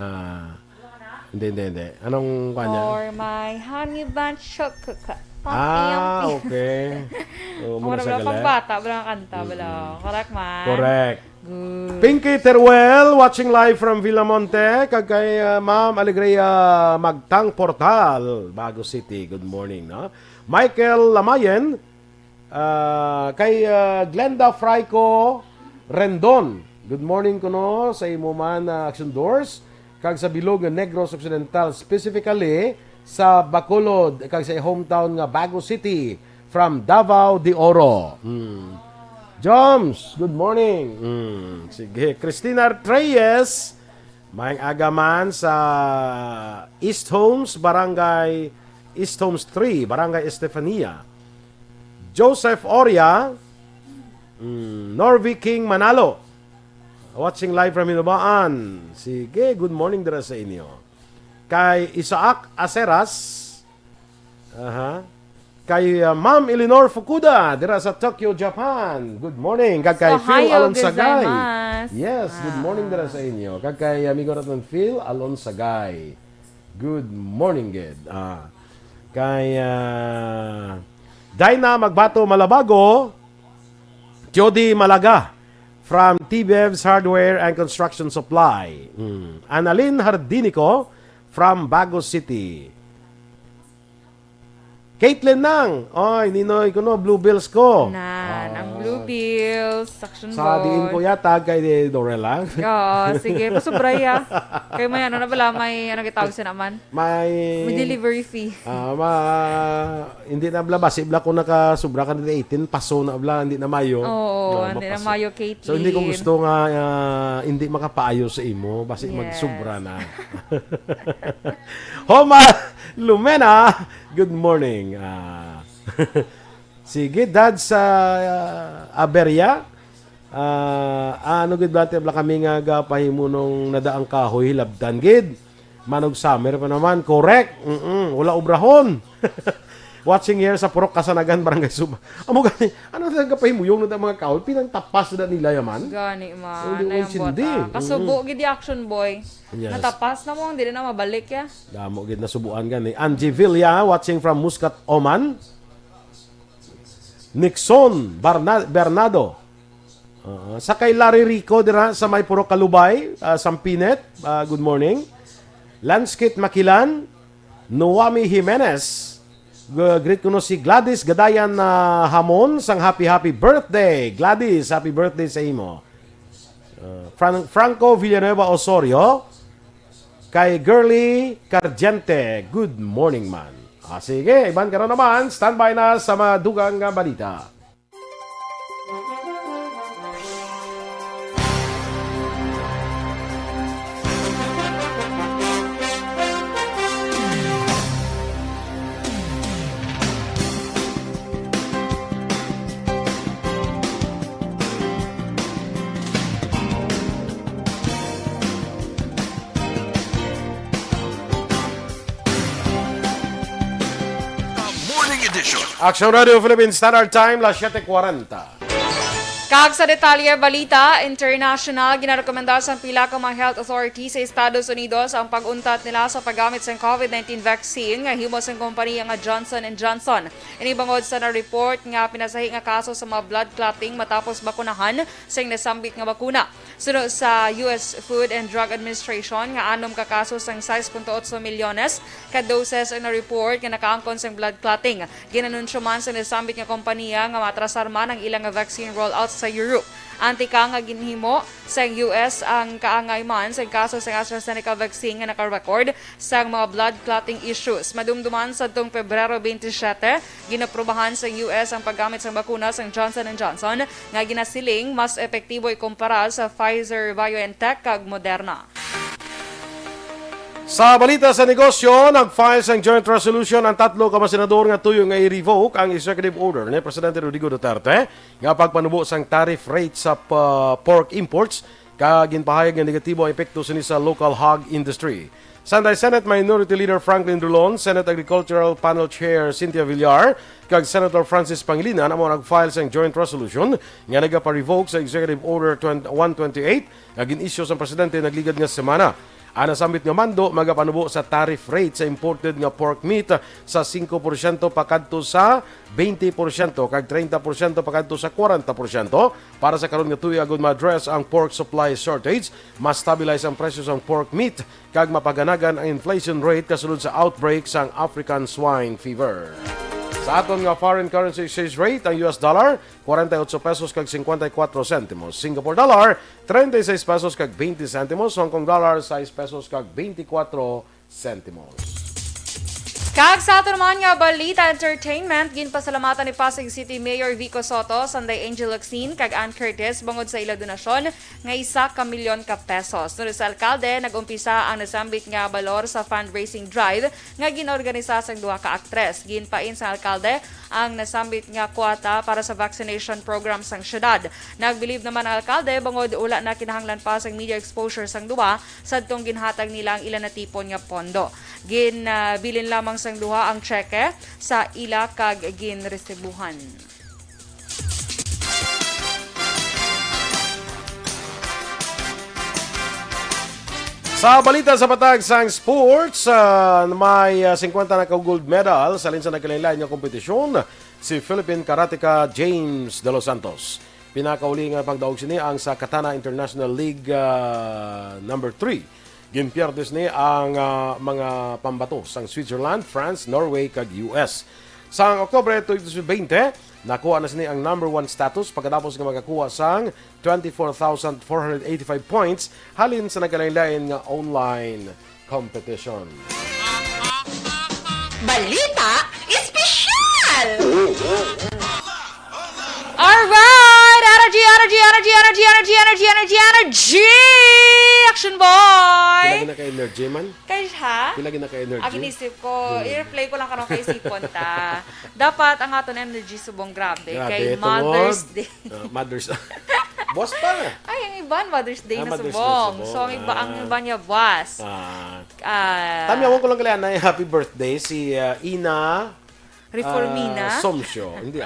Hindi. Anong kanya? For my honey bun chocolate. Okay. Mura bala pambata, bala kanta, bala. Correct, man. Correct. Good. Pinky Teruel, watching live from Villamonte. Kay Ma'am Alegria Magtang Portal, Bago City. Good morning, no? Michael Lamayen, kay Glenda Fraico Rendon. Good morning ko no sa imo man Aksyon Doors. Kag sa Bilog Negros Occidental, specifically sa Bacolod, kag sa hometown nga Bago City, from Davao de Oro. Joms, good morning. Sige, Christina Reyes, may agaman sa East Homes, Barangay East Homes 3, Barangay Estefania. Joseph Oria, Norby King Manalo, watching live from Hinubaan. Sige, good morning dira sa inyo. Kay Isaac Aceras, kay Ma'am Eleanor Fukuda dira sa Tokyo, Japan. Good morning. Kag kay Phil Alonsagay. Yes, good morning dira sa inyo. Kag kay amigo natin Phil Alonsagay. Good morning, good. Kay Dina Magbato Malabago, Jody Malaga from T-Bev's Hardware and Construction Supply. Annalyn Hardinico from Bago City. Caitlin Nang. Oy, Ninoy ko no, Blue Bills ko. Ang Blue Bills, Aksyon Sa diin ko yata kay Dorel lang. Oo, sige. Pasubray Kaya may ano na pala, may ano kitawag siya naman? May delivery fee. Hindi na bla, basibla ko nakasubra ka na 18, paso na bla, hindi na mayo. Oo, hindi na mayo, Caitlin. So hindi ko gusto nga hindi makapaayo sa imo, basi magsubra na. Homa Lumena, good morning. Sige, dad sa Aberia. Ano gid dati bla kami nga gapahimo nung nadaang kahoy labdan gid. Manog summer pa naman, correct. Wala obrahon. Watching here sa Purok Kasanagan, Barangay Suba. Amo gani, ano talaga gapahimo yung nada mga kahoy pinang tapas na nila yaman. Gani man, Hindi sindi. Kasubo gid di Action Boy. Yes. Natapas na mo, hindi na mabalik ya. Damo gid na subuan gani. Angie Villa watching from Muscat, Oman. Nixon Bernardo. Sa kay Larry Rico dira sa may Purok Kalubay, Sampinet. Good morning. Lanskit Makilan, Noami Jimenez. Greet ko no si Gladys Gadayan Hamon sang happy birthday. Gladys, happy birthday sa imo. Franco Villanueva Osorio. Kay Girly Cargente, good morning man. Sige, iban ka naman. Standby na sa madugang balita. Aksyon Radio Philippines Standard Time, las 7:40. Kag sa detalye balita, international, ginarekomenda sa pila ka mga health authorities sa Estados Unidos ang pag-untat nila sa paggamit sa COVID-19 vaccine nga himo sa kompanya nga Johnson & Johnson. Inibangod sa na-report nga pinasahi nga kaso sa mga blood clotting matapos bakunahan sa nasambit nga bakuna. Sunod sa US Food and Drug Administration nga anom ka kaso sang 6.8 milyones ka doses ang na-report nga nakaangkon sa blood clotting. Ginanunsyo man sa nasambit nga kompanya nga matrasar man ang ilang nga vaccine rollout sa Europe. Anti ka nga ginhimo sa US ang kaangay man sa kaso sa AstraZeneca vaccine nga naka-record sa mga blood clotting issues. Madumduman sa tong Pebrero 27, ginaprobahan sa US ang paggamit sa bakuna sa Johnson & Johnson nga ginasiling mas epektibo epektibo ikumpara sa Pfizer, BioNTech kag Moderna. 7:41 Kag Sa balita sa negosyo, nag-file sa joint resolution ang tatlo ka senador nga tuyo nga i-revoke ang executive order ni Presidente Rodrigo Duterte nga pagpanubo sang tariff rate sa pork imports kag ginpahayag nga negatibo ang epekto sa local hog industry. Sanday Senate Minority Leader Franklin Drilon, Senate Agricultural Panel Chair Cynthia Villar, kag Senator Francis Pangilinan amo nag-file sa joint resolution nga nagapa-revoke sa Executive Order 128 nga gin-issue sa Presidente nagligad nga semana. Ana sambit nga mando magapanubo sa tariff rate sa imported nga pork meat sa 5% pakadto sa 20% kag 30% pakadto sa 40% para sa karon nga tuig agud ma-address ang pork supply shortage, ma-stabilize ang presyo sa pork meat kag mapaganagan ang inflation rate kasulod sa outbreak sang African swine fever. Sa aton nga foreign currency exchange rate, ang US dollar, 48 pesos kag 54 centimos. Singapore dollar, 36 pesos kag 20 centimos. Hong Kong dollar, 6 pesos kag 24 centimos. Kag sa ato naman nga balita entertainment, ginpasalamatan ni Pasig City Mayor Vico Soto, Sanday Angel Locsin, kag Ann Curtis bangod sa ila donasyon nga 1 milyon ka pesos. Nuno sa alkalde, nagumpisa ang nasambit nga balor sa fundraising drive nga ginorganisa sa duha ka aktres. Ginpain sa alkalde ang nasambit nga kwota para sa vaccination program sang syudad. Nagbilib naman ang alkalde bangod ula na kinahanglan pa sang media exposure sang duha sadtong ginhatag nila ang ilan na tipon nga pondo. Ginbilin lamang sang duha ang cheque sa ila kag ginresibuhan. Sa balita sa patag sang sports, may 50 na gold medal sa linsa na kalain-lain nga kompetisyon si Philippine karateka James De Los Santos. Pinakauli nga pagdaog sini ang sa Katana International League number 3. Ginpierdes ni ang mga pambato sang Switzerland, France, Norway kag US. Sa Oktubre 2020, nakuha na sini ang number 1 status pagkatapos nga makakuha sang 24,485 points halin sa nagkalain-lain nga online competition. Balita Espesyal! Alright! Energy! Action boy! Pila gina ka-energy man? Kaya ha? Pila gina ka-energy? Ang inisip ko, i-replay ko lang karon kay sipon ta. Dapat ang aton energy subong grabe. Kay Mother's Day. Mother's Boss pa! Ay, ang iba, Mother's Day na Mother's Day subong. subong. So, ang iba niya, boss. Tamiyawan ko lang kailangan na happy birthday si Ina Reformina. Somsyo. Hindi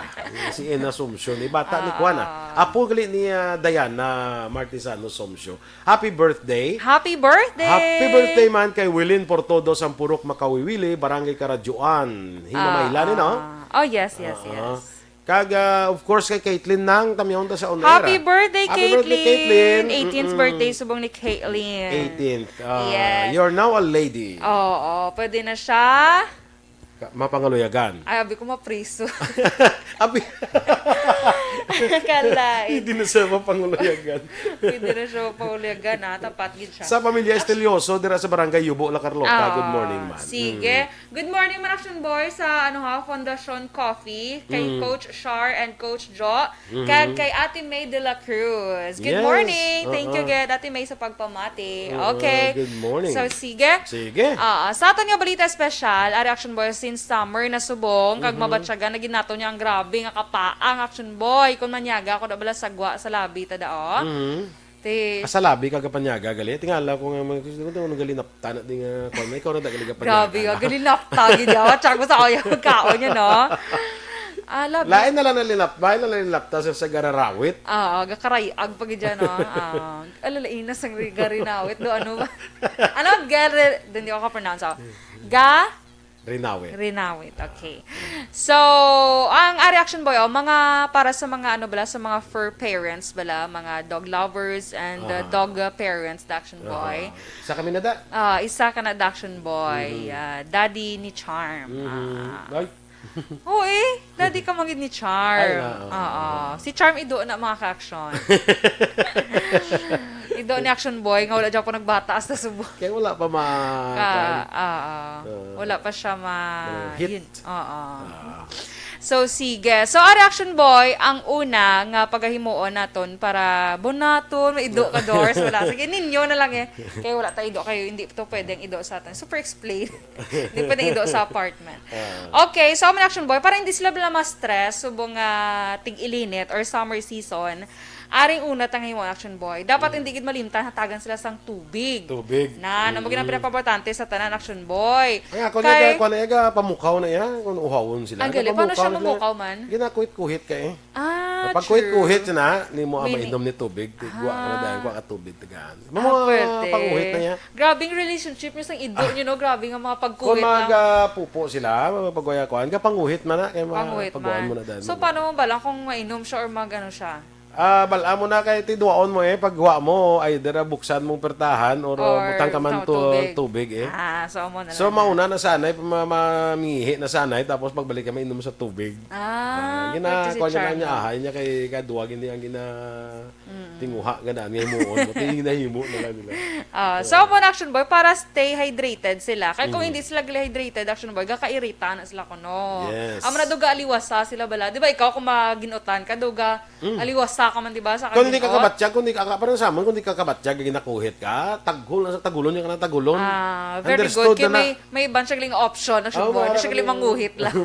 si Ina Somsyo. Ni bata ni Kuana. Apo gali ni Diana Martisano Somsyo. Happy birthday. Happy birthday! Happy birthday man kay Wilin Portodos ang Purok Makawiwili, Barangay Karadjuan. Himamaylan no? Oh, yes. Kag of course kay Caitlin nang tamyaon ta sa on Happy birthday, Happy birthday, Caitlin. 18th birthday subong ni Caitlin. 18th. Yes. You're now a lady. Oo, pwede na siya. Mapangaluyagan. Ay, abi ko mapriso. Abi. Kalay. Hindi na siya mapangaluyagan. Pwede na siya mapaulagan, ha? Tapat gid siya. Sa pamilya Estelioso, dira sa barangay Yubo, La Carlota. Good morning, man. Sige. Good morning, man, Action Boy, sa Fondasyon Coffee, kay Coach Shar and Coach Jo, kag kay Ate May de la Cruz. Good Yes. morning. Thank you, again, Ate May, sa pagpamati. Okay. Good morning. So, sige. Sige. Sa aton nga balita special, ang Action Boy, since summer na subong, kag mabatsaga, naging nato niya ang grabe nga kapaang Action Boy. Kung manyaga, ako na bala sagwa sa labi, tada, Sa labi kagapanyaga gali. Tingala ko nga mga gali napta na di nga kon may ikaw na dagali kapanyaga. grabe, gali napta gid yaw. Tsaka sa kaya kaon niya, no? Labi. Lain na lang nalinap, bahay na lang nalinapta sa gararawit. Gakarayag pag dyan, no? Alalainas ang garinawit. Do, ano ba? Ano? Hindi ako ka-pronounce ako. Rinawit. Rinawit, okay. So, ang reaction boy, mga para sa mga sa mga fur parents bala, mga dog lovers and dog parents, the action boy. Sa kami na da. Isa ka na the action boy, daddy ni Charm. Ay. Oo daddy ka magid ni Charm. Si Charm ido na mga ka-action. Ido ni action boy nga wala dyan po nagbataas na subo. Kaya wala pa Wala pa siya hit. yun. So, sige. So, ang reaction boy, ang una nga pagahimuon naton para bonaton, maido ka doors, wala. Sige, ninyo na lang eh. Kaya wala tayo ido kayo, hindi ito pwedeng ido sa atin. Super explain. Hindi pwedeng ido sa apartment. Okay, so ang reaction boy, para hindi sila ma-stress, subong tig-ilinit or summer season, aring una tangay mo action boy. Dapat hindi gid malimtan hatagan sila sang tubig. Tubig. Na mo gina pinapabotante sa tanan action boy. Ay, ako na pamukaw na yan. Kung uhawon sila. Ang gali, paano siya mamukaw man? Ginakuhit-kuhit ka eh. Pag True. kuhit-kuhit na, hindi mo Meaning- mainom ni tubig. Tigwa ka na dahil, kwa ka tubig. Tagaan. Pwede. Pag-uhit na yan. Grabing relationship nyo sa ido nyo, no? Grabe nga mga Kung pagkuhit lang. mag-pupo sila, pag-guyakuan, panguhit man na. Kaya Panguhit pagguan mo man. na dahil. So, paano mo ba lang kung mainom siya or mag-ano siya? Bala mo na kay tiduaon mo pagwa mo, either buksan mong pertahan or butang ka man to tubig eh. So, mo na lang. So, mauna na sanay, mamihi na sanay, tapos pagbalik ka mainom sa tubig. Pwede si Kuha niya Charm. na niya ahay niya kay kaduwag, hindi ang tinguha, ganaan, ngayon mo, tinahimo na lang nila. So, mo na action boy, para stay hydrated sila. Kaya kung hindi sila hydrated, action boy, gakairita na sila kuno. Yes. Amo na duga aliwasa sila bala. Di ba ikaw kung maginutan ka, duga aliwasa ka man, di ba? Sa Kung hindi ka kaginot? kabatsyag, parang sa amin, kung hindi ka kabatsyag, ginakuhit ka, taghol na sa tagulon, yung ka ng tagulon. Very Understood good. Kaya na may bunch ng option. Action boy, na siya galing manguhit lang.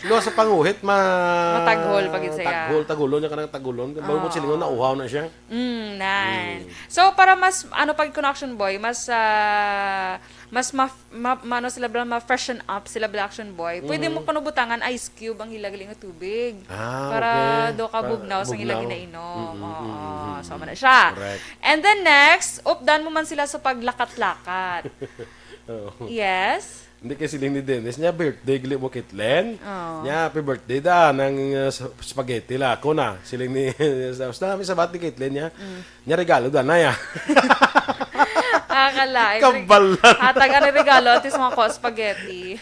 Luwa sa panguhit, Mataghol pag siya. Taghol, tagulon, yung ka ng tagulon. Bago mo silingon, nauhaw na siya. Nan. So, para mas, pag connection boy, mas mano sila bala, ma-freshen up sila bala action boy. Pwede mo panubutangan ice cube ang hilagaling na tubig. Para Okay. do ka bugnaw sa Bugnaw. hilagin na inom. So, man na siya. Correct. And then next, updan mo man sila sa paglakat-lakat. Oo. Yes? Hindi kasi siling ni Dennis niya birthday gili mo kitlen. Niya happy birthday da ng spaghetti la ko na siling ni sa sabat ni kitlen niya. Niya regalo da na ya. Akalain. Kambal lang. Hatag ang regalo at mga ko spaghetti.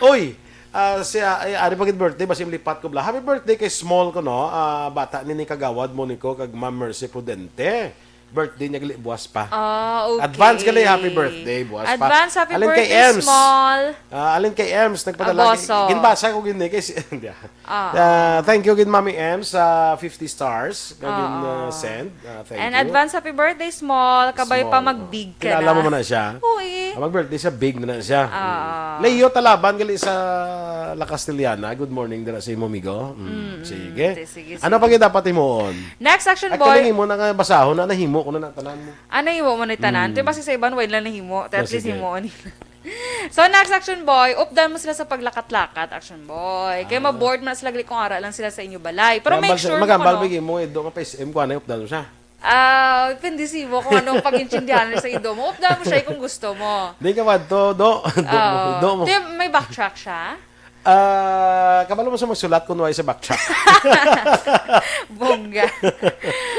Oy, ari pagit birthday basim lipat ko bla. Happy birthday kay small ko no. Bata ni kagawad mo niko kag Ma'am Mercy Prudente. Birthday niya gali buwas pa. Okay. Advance gali happy birthday buwas pa. Advance happy Alin birthday, kay Ems. small. Alin kay Ems nagpadala. Aboso. Ginbasa ko gini kay thank you gid Mami Ems 50 stars gin send. Thank And you. advance happy birthday, small. Kabay pa Small. mag-big ka Kilala na. mo na siya. Uy. Mag-birthday siya, big na siya. Leo Talaban, gali sa La Castellana. Good morning dala sa imo, amigo. Sige. Sige. Ano pag dapat imoon? Next action At boy. kaling imo na nga basahon na nahimo ko na natanan mo. Ano yung mo na tanan? Ito basi sa ibang wide lang nahimo. At least Sige. himo nila. So next action boy, updan mo sila sa paglakat-lakat action boy. Kaya ma-board mo na sila gali kung ara lang sila sa inyo balay. Pero make sure mo magambal ano. bigay mo do ka pa SM ko na updan mo siya. Pendisibo kung anong pag-intindihan sa ido mo. Updan mo siya kung gusto mo. Di ka ba do mo. May backtrack siya. Kabalo mo sa magsulat kunwari sa backtrack. Bongga.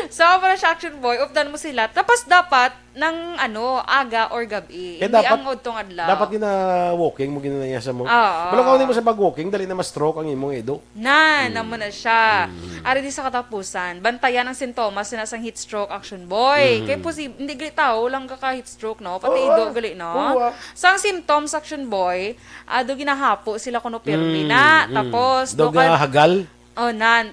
So, para sa action boy, updan mo sila. Tapos dapat ng aga or gabi. Hindi dapat- ang udtong adlaw. Dapat gina walking mo ginanayasa mo. Oo. Pero kung hindi mo sa pag-walking, dali na ma-stroke ang imong edo. Naman na siya. Ari di sa katapusan, bantayan ang sintomas sinasang heat stroke action boy. Kaya hindi gali tao, lang ka heat stroke, no? Pati Oo, ido gali, no? oo. So, ang symptoms action boy, do ginahapo sila kuno pirmi na. Tapos, Do nga hagal,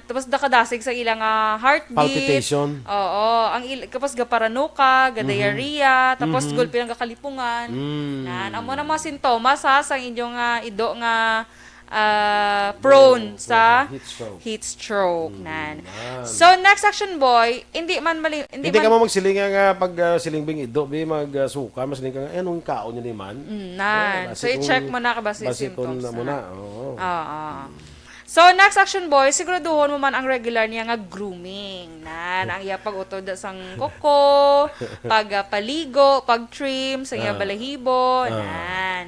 Tapos dakadasig sa ilang heartbeat. palpitation. Oo. Kapag gaparano ka, diarrhea, tapos gulpi ng kakalipungan. Amo na mga sintomas sa inyong ido nga prone sa heat stroke. So next action boy, hindi Hindi ka mo magsiling nga pag silingbing ido, magsuka, masiling ka nga, anong kaon niya naman? So i-check mo na kabasi symptoms. na mo na. Oo. So, next action boy, siguraduhon mo man ang regular niya nga grooming. Ang iya pag-utod sang koko, pagpaligo, pag-trim, sa iya balahibo.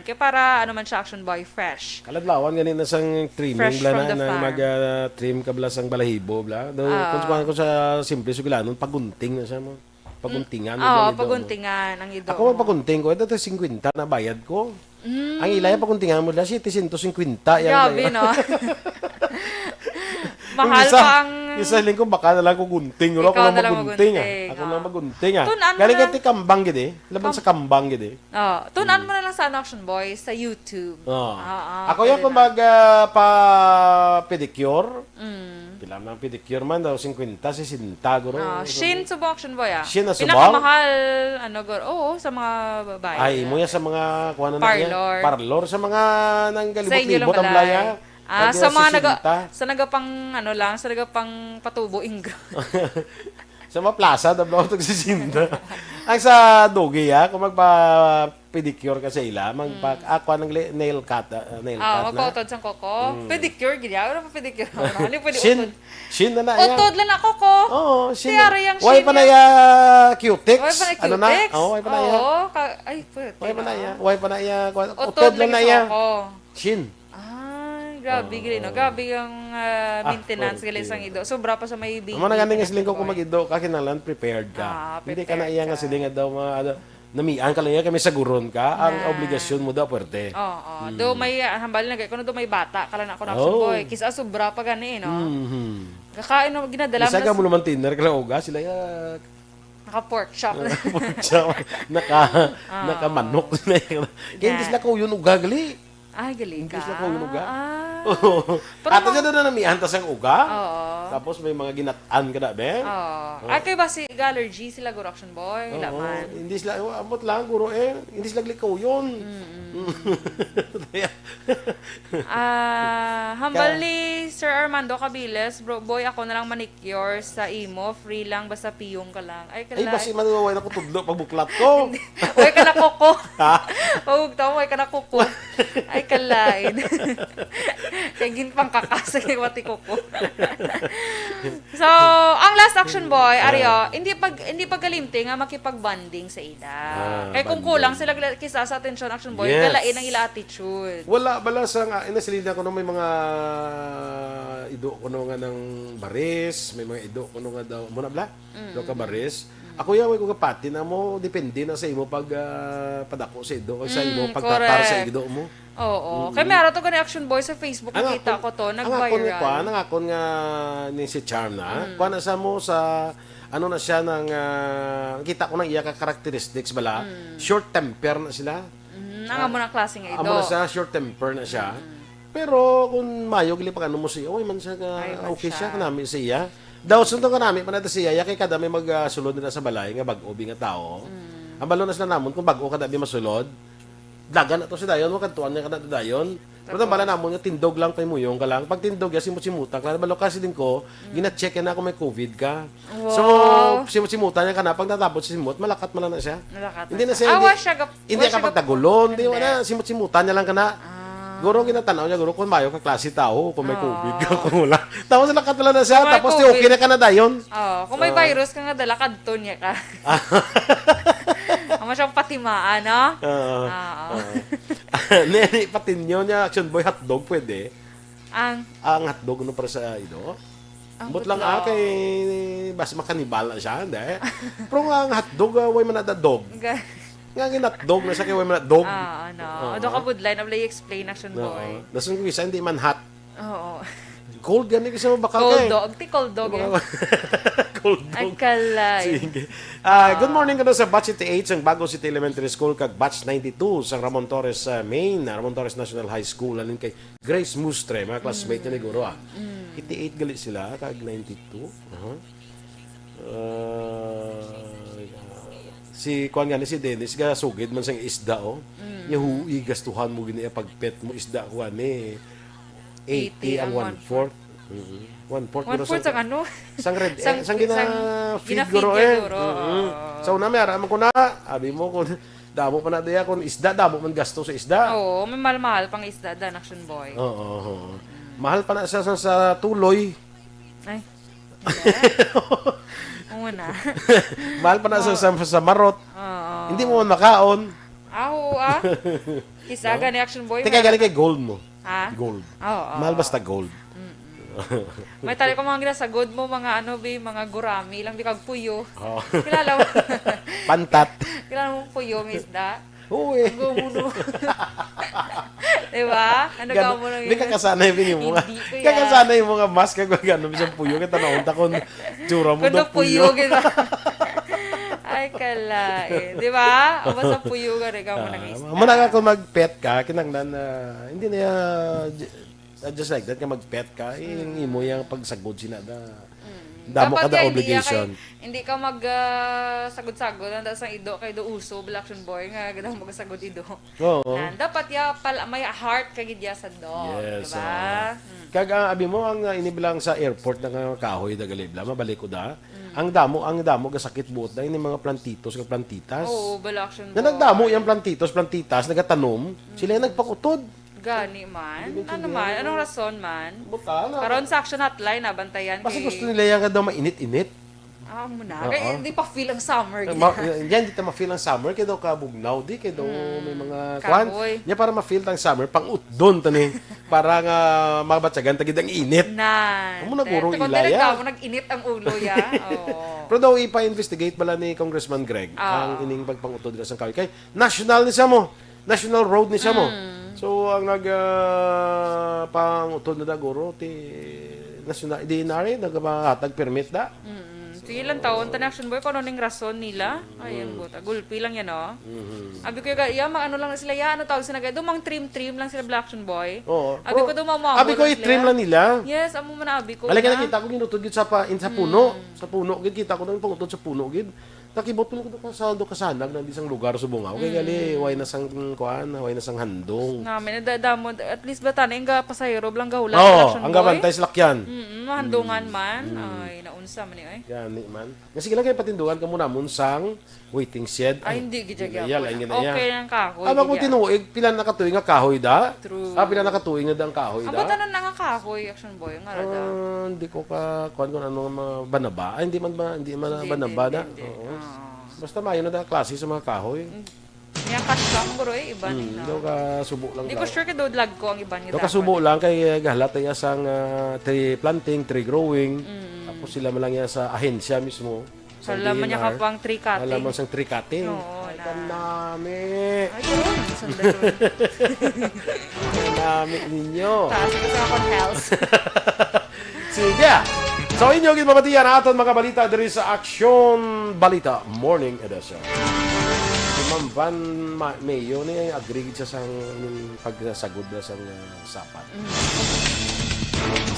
Kaya para, man siya action boy, fresh. Kaladlawan ganin na sang trimming Fresh bla from the na farm. mag-trim ka bla sang balahibo bla. Kung sa simple sugilanon pagunting na siya mo. Paguntingan mo. Oo, paguntingan ang ido. Ako pagunting ko, ito 50 na bayad ko. Ang ilaya paguntingan mo na 750. Grabe, no? Mahal Isa, pa ang Isa lang ko baka na lang ko gunting. Wala ko Ikaw lang na lang magunting. magunting, Ako lang magunting. Tunan mo Galing na- kati kambang gid. Laban sa kambang gid. Tunan mo na lang sa Action Boy sa YouTube. Ako yan kung mag pa-pedicure. Pila ng pedicure man daw 50, 60 guro. Shin subong Action Boy Shin na subong? Pinakamahal, sa mga babae. Ay, mo yan sa mga kuha na Parlor. Parlor sa mga Sa inyo lang nanggalibot-libot ang balay. blaya. Sa mga sa sa naga pang patubo ingro. sa mga plaza dablo to si Sinda. Ang sa dogi kung magpa-pedicure ka sa ila, magpa-aqua ng nail cut na. Magpautod sa koko. Pedicure gid ano pa pedicure? Ano pwede Shin, utod? shin na na yan. Utod lang ako ko. Oo, shin. Tiyara yung Way shin pa na yan. ya cutex. Way pa na Ano na? cutex? Oo, way pa na ya. Ay, pwede. Way pa na ya. Way pa na ya. Utod Utod lang na lang ya. ako. Shin. Grabe gali no. Grabe yung maintenance gali sang ido. Sobra pa sa may baby. Amo na ganing siling ko kung magido ka kinahanglan prepared ka. Hindi ka na iya nga siling daw mga namian ka lang kami sa guron ka. Ang obligasyon mo daw puwerte. Oo. Do may hambal na kuno do may bata kala na ako na Action Boy. Kisa sobra pa gani no. Kakain no ginadala Isa ka mo naman tinner ka lang uga sila ya naka pork chop. naka manok na. Kaya hindi sila ko yun uga gali. Ay, galing ka. Hindi sila ko yun uga. Pero At dyan na namian tas ang uga. Oo. Tapos may mga ginataan ka na, be? Oo. Ay, kayo ba si allergy sila guro Action Boy? Laman. Hindi sila, amot lang, guro hindi sila glikaw yun. Hambal ni Sir Armando Cabiles, bro, boy, ako na lang manicure sa imo, free lang, basta piyong ka lang. Ay, Ay, kalay. basi manuway na ko tudlo pag buklat ko. Huwag ka na kuko. Ha? Huwag tao, huwag ka na kuko. Ay, kalain. Kaya ginpang kakasa kay wati kuko. So, ang last Action Boy, Aryo, hindi pagkalimti nga makipagbanding sa ila. Kaya kung kulang sila kisa sa atensyon Action Boy, Yes. kalain ang ila attitude. Wala, bala sa nga, inasilida ko na may mga ido ko nga ng baris, may mga ido ko nga daw, muna bla? Do ka baris. Ako yan, may kong kapati na mo, depende na sa imo pag padako sa ido, o sa imo pagtatar sa ido mo. Oo. Kaya meron to gani Action Boy sa Facebook, nakita ko to, nag-viral. Ang akon nga ni si Charm na, kuha na sa mo sa, ano na siya ng, kita ko ng iya ka characteristics bala, short temper na sila. Ang amo na klaseng ido. Amo na siya, short temper na siya. Pero kung mayo, gili pag ano mo siya, man siya ka, okay siya, kanami siya. Daw, sunod ka namin, panata siya, kay kada may magsulod na sa balay, nga bag-obi nga tao. Ang balonas na namon, kung bago kada may masulod, dagan na to si dayon, makantuan niya ka na to dayon. Pero ang bala namon, nga tindog lang tayo mo yung ka lang. Pag tindog, simut-simutan ka. Balo kasi din ko, gina-check na kung may COVID ka. So, simut-simutan niya ka na. Pag natapos si simut, malakat mo lang na siya. Hindi na siya, hindi ka pagtagulon, hindi na, simut-simutan niya lang ka na. Guro ginatanaw niya, guro kung mayo ka klase tao, kung may COVID ka, kung wala. Tapos nakatula na siya, tapos okay na ka na dayon. Kung may virus ka nga dala, kadto niya ka. Ama siyang patimaan, no? Nene, patinyo niya, Action Boy, hotdog pwede. Ang hotdog, ano para sa ido? But lang kay, basta makanibal na siya, hindi. Pero nga ang hotdog, way man na dog. Nga ginatdog na siya kay way man na dog. Doon ka budline, ablay explain Action Boy. Dasun ko isa, hindi man hot. Oo. Cold gani kasi mabakal ka Cold dog. Ti cold dog eh. Cold dog. Ay, kalay. Sige. Good morning ka sa Batch 88 ang Bago City Elementary School kag Batch 92 sa Ramon Torres Main, Ramon Torres National High School alin kay Grace Mustre, mga classmate niya ni Guro. 88 gali sila kag 92. Si kuan nga ni si Dennis ga sugid man sang isda Yahui gastuhan mo gini pagpet mo isda kuan ni 80 ang 1/4. 1/4 ang ano? Sang red Sang- sang gina sang- feed gina-feed guro ya, guro. So na mera man ko na abi mo kun damo pa na diya kun isda damo man gasto sa isda. Oo, may mahal-mahal pang isda dan Action Boy. Oo. Mahal pa na sa tuloy. Ay. Oo na. Mahal pa na sa marot. Oo. Hindi mo man makaon. Oo, Kisa gani Action Boy. Teka galing kay gold mo. Ha? Gold. Oo. Mahal basta gold. May tali ko mga ginasagod mo, mga mga gurami, lang di kag puyo. Oh. Kilala mo? Pantat. Kilala mo puyo, may isda? Oo eh. Gumuno. Diba? Ano ka mo lang Hindi kakasanay yung mga, Hindi ko yan. kakasanay yung mga mask kag gano'n, bisang puyo, kita naunta kung tsura mo daw Kuno puyo, puyo. gina. Ay, kala eh. Di ba? O basta puyo ka rin ka mo nang isda. Muna ka kung mag-pet ka, kinanglan na, hindi na just like that, ka mag-pet ka, yung imo yung pagsagod sina na, damo ka Dapat na nga, obligation. Hindi ka mag-sagod-sagod. Nanda sa ido, kay do uso, Aksyon boy, nga ganda mag-sagod ido. Oo. Dapat ya, may heart kagid ya sa dog. Yes, Diba? Kag abi mo ang inibilang sa airport na nga kahoy da galibla mabalik ko da. Ang damo ga sakit buot da ini mga plantitos kag plantitas. Oo, Aksyon boy. Na nagdamo yung plantitos, plantitas nagatanom, sila yung nagpakutod. Gani man. Ano man? Anong rason man? Butala. Karon sa action hotline, nabantayan Kasi kay... gusto nila yung daw mainit-init. Ah, muna. Oo. Kaya hindi pa feel ang summer. Yan, di ta ma-feel ang summer, kaya daw kabugnaw, di, kaya daw may mga kahoy. Yan para ma-feel ang summer, pang utdon, tani. Para nga mabatsagan, tagid ang init. Nan. Amo na gurong Kung ilaya. nag-init ang ulo ya. Oo. Pero daw ipa-investigate bala ni Congressman Greg ang ining pagpangutod nila sa kahoy. Kay national ni siya mo. National road ni siya mo. So ang pangutod na da guro ti national di na rin nagpahatag permit da. Sige lang taon, Aksyon boy, kung ano ning rason nila. Ayan, buta. Gulpi lang yan, oh. Abi ko yung ano lang sila, ano tawag sila, dumang trim lang sila Aksyon boy. Oo. Abi ko dumamamo. Abi ko i-trim lang nila. Yes, amo man abi ko. Alay ka nakita ko ginutod gid sa puno. Sa puno gid kita ko nang pangutod sa puno gid. Nakibot ko sa kasanag ng isang lugar sa Bungaw. Kaya gali, way na sang kuan, way na sang handong. Namin, nadadamo, at least ba tanin nga pasahero lang gahulan Oo, Aksyon ang boy? gabantay sa lakyan. Handungan man. Ay, naunsa man eh. Gani man. Nga sige lang kayo patindungan ka muna mun sang waiting shed. Ay, hindi gidya Iya, lain gina iya. Okay lang kahoy. Aba ko tinuig, pila nakatuig nga kahoy da? True. Pila nakatuig nga ang kahoy Ang da? batanan na nga kahoy, Aksyon boy, nga rada. Hindi ko ka kuan kung ano mga banaba. Ay, hindi man banaba da. Oo. Basta mayo na da klase sa mga kahoy. Yung cash lang, bro, iba nila. Daw ka subo lang Hindi daw. ko sure kay lag ko ang iba niya. Daw ka subo lang kay gahalat ya sang tree planting, tree growing. Tapos sila man lang ya sa ahensya mismo. So, laman niya ka pang tree cutting. Alam mo sang tree cutting. Oo, Ay, na. kanami. Ay, yun. Sandalon. Kanami ninyo. Taas ko sa akong health. Sige. So inyo gid mabatiyan aton mga balita diri sa Aksyon Balita Morning Edition. Si Ma'am Van Mayo ni agree gid siya sa pagsagod na sa sapat.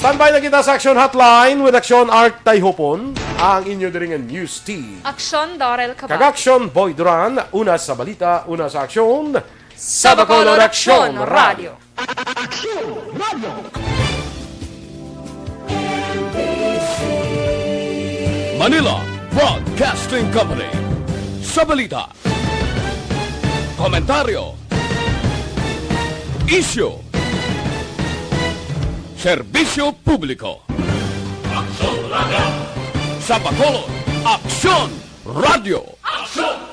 Standby na kita sa Aksyon Hotline with Aksyon Art Tayhopon, ang inyo diri nga news team. Aksyon, Dorel, Cabatu. Kag-Aksyon Boy Duran, una sa balita, una sa aksyon, sa Bacolod Aksyon Radio. Manila Broadcasting Company. Sa balita, komentaryo, isyu, serbisyo publiko. Aksyon Radio. Sa Bacolod, Aksyon Radio. Aksyon!